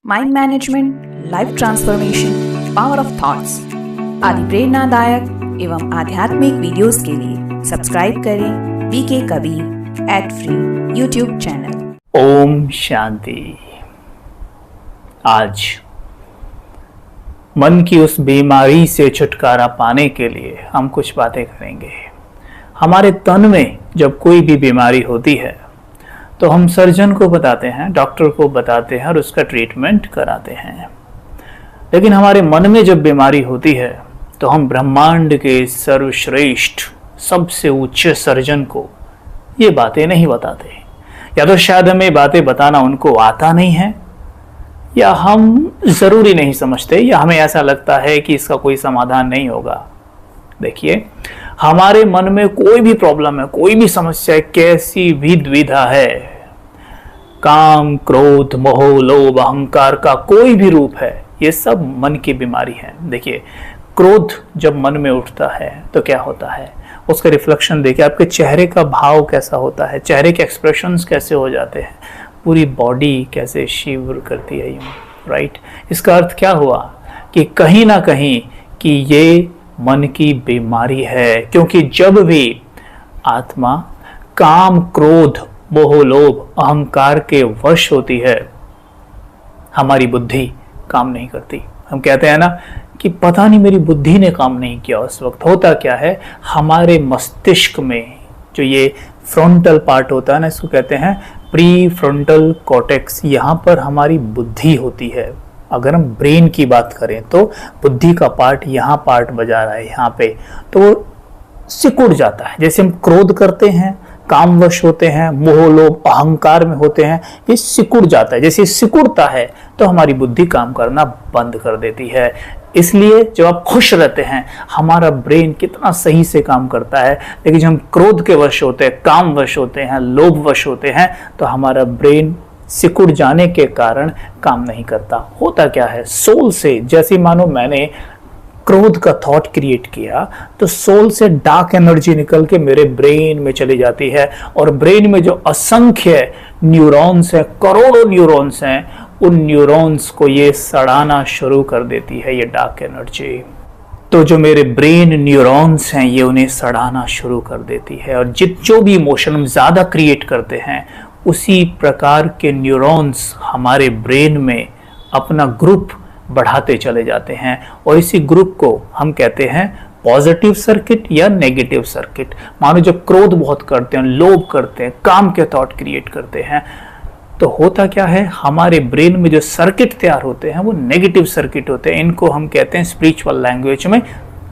Mind management, life transformation, power of thoughts आदि प्रेरणादायक एवं आध्यात्मिक वीडियोस के लिए सब्सक्राइब करें VK Kabir @free YouTube channel. ओम शांति। आज मन की उस बीमारी से छुटकारा पाने के लिए हम कुछ बातें करेंगे। हमारे तन में जब कोई भी बीमारी होती है तो हम सर्जन को बताते हैं, डॉक्टर को बताते हैं और उसका ट्रीटमेंट कराते हैं। लेकिन हमारे मन में जब बीमारी होती है तो हम ब्रह्मांड के सर्वश्रेष्ठ सबसे उच्च सर्जन को ये बातें नहीं बताते। या तो शायद हमें बातें बताना उनको आता नहीं है, या हम ज़रूरी नहीं समझते, या हमें ऐसा लगता है कि इसका कोई समाधान नहीं होगा। देखिए, हमारे मन में कोई भी प्रॉब्लम है, कोई भी समस्या है, कैसी भी द्विधा है, काम, क्रोध, मोह, लोभ, अहंकार का कोई भी रूप है, ये सब मन की बीमारी है। देखिए, क्रोध जब मन में उठता है तो क्या होता है, उसका रिफ्लेक्शन देखिए, आपके चेहरे का भाव कैसा होता है, चेहरे के एक्सप्रेशंस कैसे हो जाते हैं, पूरी बॉडी कैसे शिवर करती है, यूं, राइट। इसका अर्थ क्या हुआ कि कहीं ना कहीं कि ये मन की बीमारी है, क्योंकि जब भी आत्मा काम, क्रोध, मोह, लोभ, अहंकार के वश होती है, हमारी बुद्धि काम नहीं करती। हम कहते हैं ना कि पता नहीं मेरी बुद्धि ने काम नहीं किया। उस वक्त होता क्या है, हमारे मस्तिष्क में जो ये फ्रंटल पार्ट होता है ना, इसको कहते हैं प्री फ्रंटल कॉर्टेक्स, यहाँ पर हमारी बुद्धि होती है। अगर हम ब्रेन की बात करें तो बुद्धि का पार्ट यहाँ पार्ट बजा रहा है, यहाँ पे, तो वो सिकुड़ जाता है। जैसे हम क्रोध करते हैं, कामवश होते हैं, मोह, लोभ, अहंकार में होते हैं, ये सिकुड़ जाता है। जैसे सिकुड़ता है तो हमारी बुद्धि काम करना बंद कर देती है। इसलिए जब आप खुश रहते हैं, हमारा ब्रेन कितना सही से काम करता है, लेकिन जब हम क्रोध के वश होते हैं, काम वश होते हैं, लोभ वश होते हैं, तो हमारा ब्रेन सिकुड़ जाने के कारण काम नहीं करता। होता क्या है, सोल से, जैसे मानो मैंने क्रोध का थॉट क्रिएट किया तो सोल से डार्क एनर्जी निकल के मेरे ब्रेन में चली जाती है, और ब्रेन में जो असंख्य न्यूरॉन्स हैं, करोड़ों न्यूरॉन्स हैं, उन न्यूरॉन्स को ये सड़ाना शुरू कर देती है ये डार्क एनर्जी। तो जो मेरे ब्रेन न्यूरॉन्स हैं, ये उन्हें सड़ाना शुरू कर देती है, और जो भी इमोशन हम ज़्यादा क्रिएट करते हैं, उसी प्रकार के न्यूरॉन्स हमारे ब्रेन में अपना ग्रुप बढ़ाते चले जाते हैं, और इसी ग्रुप को हम कहते हैं पॉजिटिव सर्किट या नेगेटिव सर्किट। मानो जब क्रोध बहुत करते हैं, लोभ करते हैं, काम के थॉट क्रिएट करते हैं, तो होता क्या है, हमारे ब्रेन में जो सर्किट तैयार होते हैं वो नेगेटिव सर्किट होते हैं। इनको हम कहते हैं स्पिरिचुअल लैंग्वेज में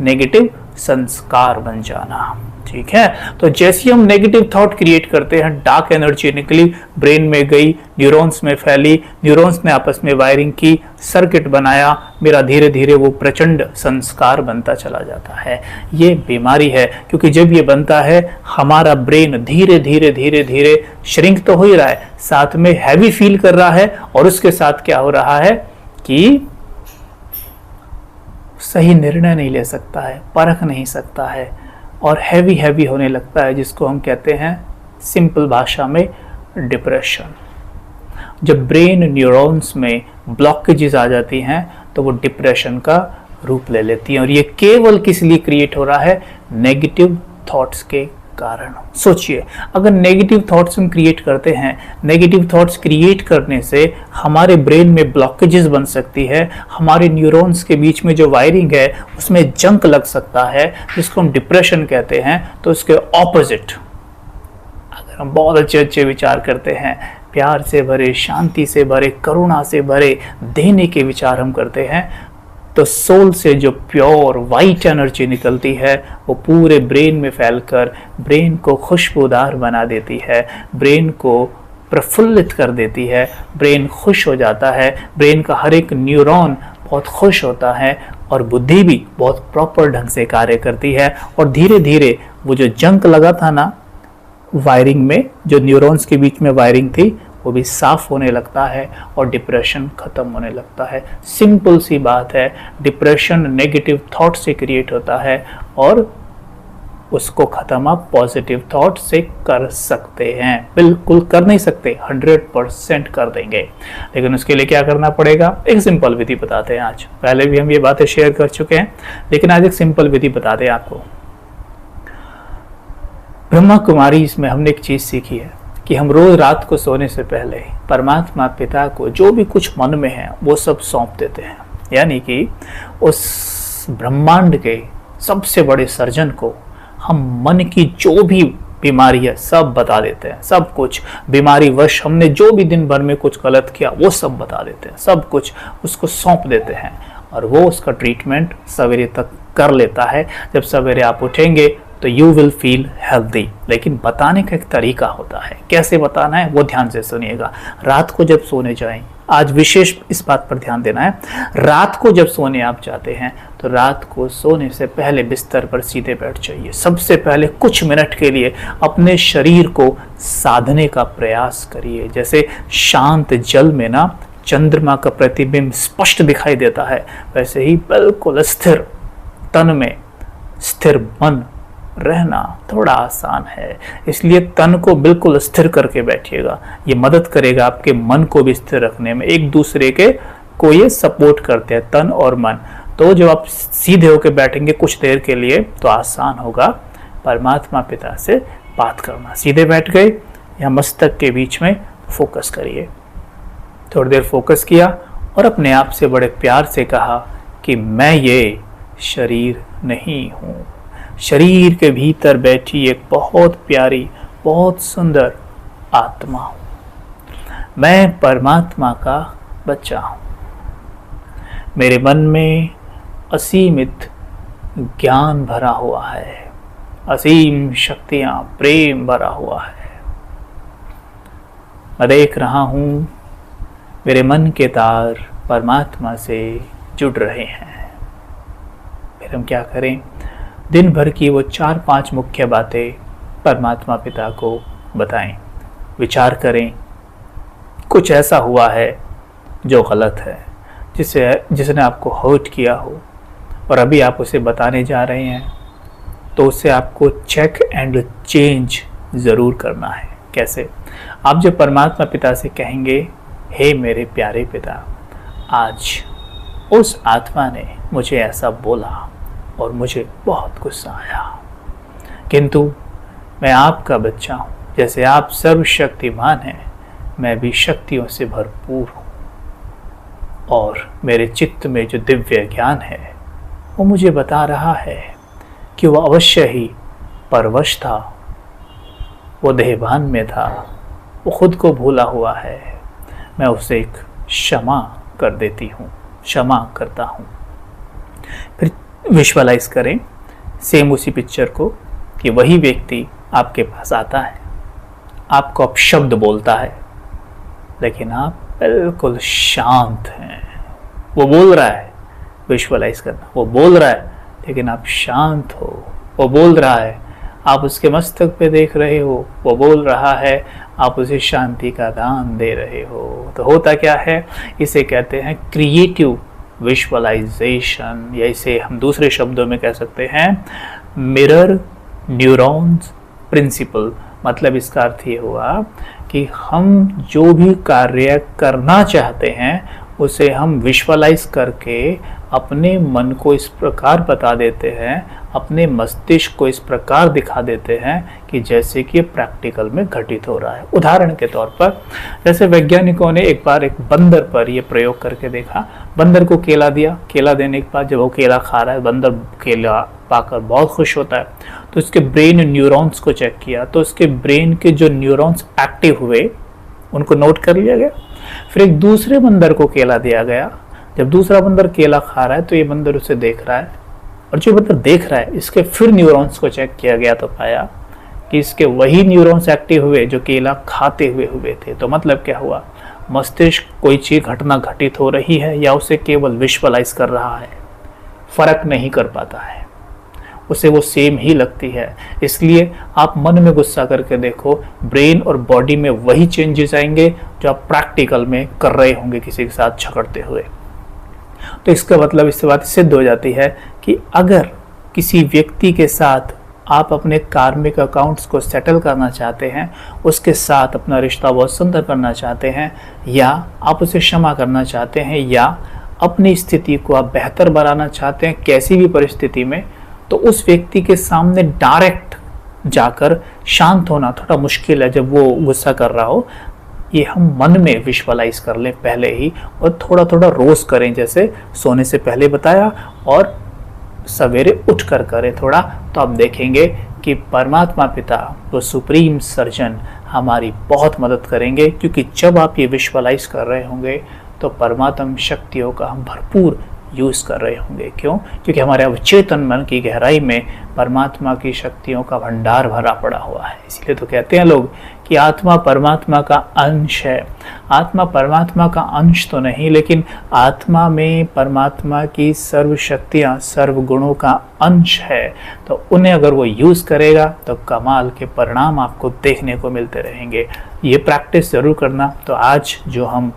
नेगेटिव संस्कार बन जाना। ठीक है, तो जैसे हम नेगेटिव थॉट क्रिएट करते हैं, डार्क एनर्जी निकली, ब्रेन में गई, न्यूरॉन्स में फैली, न्यूरॉन्स ने आपस में वायरिंग की, सर्किट बनाया, मेरा धीरे धीरे वो प्रचंड संस्कार बनता चला जाता है। ये बीमारी है, क्योंकि जब ये बनता है, हमारा ब्रेन धीरे धीरे धीरे धीरे श्रिंक तो हो ही रहा है, साथ में हैवी फील कर रहा है, और उसके साथ क्या हो रहा है कि सही निर्णय नहीं ले सकता है, परख नहीं सकता है, और हैवी हैवी होने लगता है, जिसको हम कहते हैं सिंपल भाषा में डिप्रेशन। जब ब्रेन न्यूरॉन्स में ब्लॉकेजेस आ जाती हैं तो वो डिप्रेशन का रूप ले लेती हैं, और ये केवल किस लिए क्रिएट हो रहा है, नेगेटिव थॉट्स के कारण। सोचिए, अगर नेगेटिव थॉट्स हम क्रिएट करते हैं, नेगेटिव थॉट्स क्रिएट करने से हमारे ब्रेन में ब्लॉकेजेस बन सकती है, हमारे न्यूरॉन्स के बीच में जो वायरिंग है उसमें जंक लग सकता है, जिसको हम डिप्रेशन कहते हैं। तो उसके ऑपोजिट, अगर हम बहुत अच्छे अच्छे विचार करते हैं, प्यार से भरे, शांति से भरे, करुणा से भरे, देने के विचार हम करते हैं, तो सोल से जो प्योर वाइट एनर्जी निकलती है वो पूरे ब्रेन में फैलकर ब्रेन को खुशबूदार बना देती है, ब्रेन को प्रफुल्लित कर देती है, ब्रेन खुश हो जाता है, ब्रेन का हर एक न्यूरॉन बहुत खुश होता है, और बुद्धि भी बहुत प्रॉपर ढंग से कार्य करती है, और धीरे धीरे वो जो जंक लगा था ना वायरिंग में, जो न्यूरॉन्स के बीच में वायरिंग थी, वो भी साफ होने लगता है, और डिप्रेशन खत्म होने लगता है। सिंपल सी बात है, डिप्रेशन नेगेटिव थॉट से क्रिएट होता है, और उसको ख़त्म आप पॉजिटिव थॉट से कर सकते हैं। बिल्कुल कर नहीं सकते, 100% कर देंगे, लेकिन उसके लिए क्या करना पड़ेगा, एक सिंपल विधि बताते हैं आज। पहले भी हम ये बातें शेयर कर चुके हैं, लेकिन आज एक सिंपल विधि बताते हैं आपको। ब्रह्मा कुमारी इसमें हमने एक चीज़ सीखी है कि हम रोज रात को सोने से पहले परमात्मा पिता को जो भी कुछ मन में है वो सब सौंप देते हैं। यानी कि उस ब्रह्मांड के सबसे बड़े सर्जन को हम मन की जो भी बीमारी है सब बता देते हैं। सब कुछ बीमारी वश हमने जो भी दिन भर में कुछ गलत किया वो सब बता देते हैं, सब कुछ उसको सौंप देते हैं और वो उसका ट्रीटमेंट सवेरे तक कर लेता है। जब सवेरे आप उठेंगे तो यू विल फील हेल्दी। लेकिन बताने का एक तरीका होता है, कैसे बताना है वो ध्यान से सुनिएगा। रात को जब सोने जाएं, आज विशेष इस बात पर ध्यान देना है, रात को जब सोने आप जाते हैं तो रात को सोने से पहले बिस्तर पर सीधे बैठ जाइए। सबसे पहले कुछ मिनट के लिए अपने शरीर को साधने का प्रयास करिए। जैसे शांत जल में ना चंद्रमा का प्रतिबिंब स्पष्ट दिखाई देता है, वैसे ही बिल्कुल स्थिर तन में स्थिर मन रहना थोड़ा आसान है। इसलिए तन को बिल्कुल स्थिर करके बैठिएगा। ये मदद करेगा आपके मन को भी स्थिर रखने में। एक दूसरे के को ये सपोर्ट करते हैं, तन और मन। तो जब आप सीधे होकर बैठेंगे कुछ देर के लिए तो आसान होगा परमात्मा पिता से बात करना। सीधे बैठ गए या मस्तक के बीच में फोकस करिए। थोड़ी देर फोकस किया और अपने आप से बड़े प्यार से कहा कि मैं ये शरीर नहीं हूँ। शरीर के भीतर बैठी एक बहुत प्यारी, बहुत सुंदर आत्मा हूँ। मैं परमात्मा का बच्चा हूँ। मेरे मन में असीमित ज्ञान भरा हुआ है, असीम शक्तियाँ, प्रेम भरा हुआ है। मैं देख रहा हूँ मेरे मन के तार परमात्मा से जुड़ रहे हैं। फिर हम क्या करें, दिन भर की वो 4-5 मुख्य बातें परमात्मा पिता को बताएं। विचार करें, कुछ ऐसा हुआ है जो गलत है, जिसने आपको हर्ट किया हो और अभी आप उसे बताने जा रहे हैं, तो उसे आपको चेक एंड चेंज ज़रूर करना है। कैसे? आप जब परमात्मा पिता से कहेंगे, हे मेरे प्यारे पिता, आज उस आत्मा ने मुझे ऐसा बोला और मुझे बहुत गुस्सा आया, किंतु मैं आपका बच्चा हूँ। जैसे आप सर्वशक्तिमान हैं, मैं भी शक्तियों से भरपूर हूँ और मेरे चित्त में जो दिव्य ज्ञान है वो मुझे बता रहा है कि वो अवश्य ही परवश था, वो देहभान में था, वो खुद को भूला हुआ है। मैं उसे एक क्षमा कर देती हूँ, क्षमा करता हूँ। फिर विजुअलाइज करें सेम उसी पिक्चर को कि वही व्यक्ति आपके पास आता है, आपको अपशब्द बोलता है, लेकिन आप बिल्कुल शांत हैं। वो बोल रहा है, विजुअलाइज करना, वो बोल रहा है लेकिन आप शांत हो। वो बोल रहा है, आप उसके मस्तक पे देख रहे हो, वो बोल रहा है, आप उसे शांति का दान दे रहे हो। तो होता क्या है, इसे कहते हैं क्रिएटिव विजुअलाइजेशन, या इसे हम दूसरे शब्दों में कह सकते हैं मिरर न्यूरॉन्स प्रिंसिपल। मतलब इसका अर्थ ये हुआ कि हम जो भी कार्य करना चाहते हैं उसे हम विजुअलाइज करके अपने मन को इस प्रकार बता देते हैं, अपने मस्तिष्क को इस प्रकार दिखा देते हैं कि जैसे कि प्रैक्टिकल में घटित हो रहा है। उदाहरण के तौर पर, जैसे वैज्ञानिकों ने एक बार एक बंदर पर यह प्रयोग करके देखा। बंदर को केला दिया, केला देने के बाद जब वो केला खा रहा है, बंदर केला पाकर बहुत खुश होता है, तो उसके ब्रेन न्यूरॉन्स को चेक किया तो उसके ब्रेन के जो न्यूरॉन्स एक्टिव हुए उनको नोट कर लिया गया। फिर एक दूसरे बंदर को केला दिया गया। जब दूसरा बंदर केला खा रहा है तो ये बंदर उसे देख रहा है, और जो बंदर देख रहा है इसके फिर न्यूरॉन्स को चेक किया गया तो पाया कि इसके वही न्यूरॉन्स एक्टिव हुए जो केला खाते हुए थे। तो मतलब क्या हुआ, मस्तिष्क कोई चीज घटना घटित हो रही है या उसे केवल विजुअलाइज कर रहा है, फर्क नहीं कर पाता है, उसे वो सेम ही लगती है। इसलिए आप मन में गुस्सा करके देखो, ब्रेन और बॉडी में वही चेंजेस आएंगे जो आप प्रैक्टिकल में कर रहे होंगे किसी के साथ झगड़ते हुए। तो इसका मतलब इससे बात सिद्ध हो जाती है कि अगर किसी व्यक्ति के साथ आप अपने कार्मिक अकाउंट्स को सेटल करना चाहते हैं, उसके साथ अपना रिश्ता बहुत सुंदर करना चाहते हैं, या आप उसे क्षमा करना चाहते हैं, या अपनी स्थिति को आप बेहतर बनाना चाहते हैं कैसी भी परिस्थिति में, तो उस व्यक्ति के सामने डायरेक्ट जाकर शांत होना थोड़ा मुश्किल है जब वो गुस्सा कर रहा हो। ये हम मन में विजुअलाइज कर लें पहले ही, और थोड़ा थोड़ा रोज करें, जैसे सोने से पहले बताया और सवेरे उठ कर करें थोड़ा, तो आप देखेंगे कि परमात्मा पिता, वो सुप्रीम सर्जन, हमारी बहुत मदद करेंगे। क्योंकि जब आप ये विजुअलाइज कर रहे होंगे तो परमात्मा शक्तियों का हम भरपूर यूज़ कर रहे होंगे। क्यों? क्योंकि हमारे अवचेतन मन की गहराई में परमात्मा की शक्तियों का भंडार भरा पड़ा हुआ है। इसलिए तो कहते हैं लोग कि आत्मा परमात्मा का अंश है। आत्मा परमात्मा का अंश तो नहीं, लेकिन आत्मा में परमात्मा की सर्व शक्तियाँ, सर्व गुणों का अंश है। तो उन्हें अगर वो यूज़ करेगा तो कमाल के परिणाम आपको देखने को मिलते रहेंगे। ये प्रैक्टिस ज़रूर करना। तो आज जो हम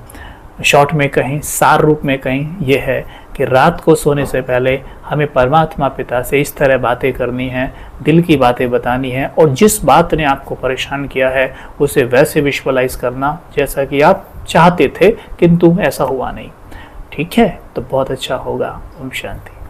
शॉर्ट में कहें, सार रूप में कहें, ये है कि रात को सोने से पहले हमें परमात्मा पिता से इस तरह बातें करनी है, दिल की बातें बतानी है, और जिस बात ने आपको परेशान किया है उसे वैसे विजुअलाइज करना जैसा कि आप चाहते थे किंतु ऐसा हुआ नहीं। ठीक है? तो बहुत अच्छा होगा। ओम शांति।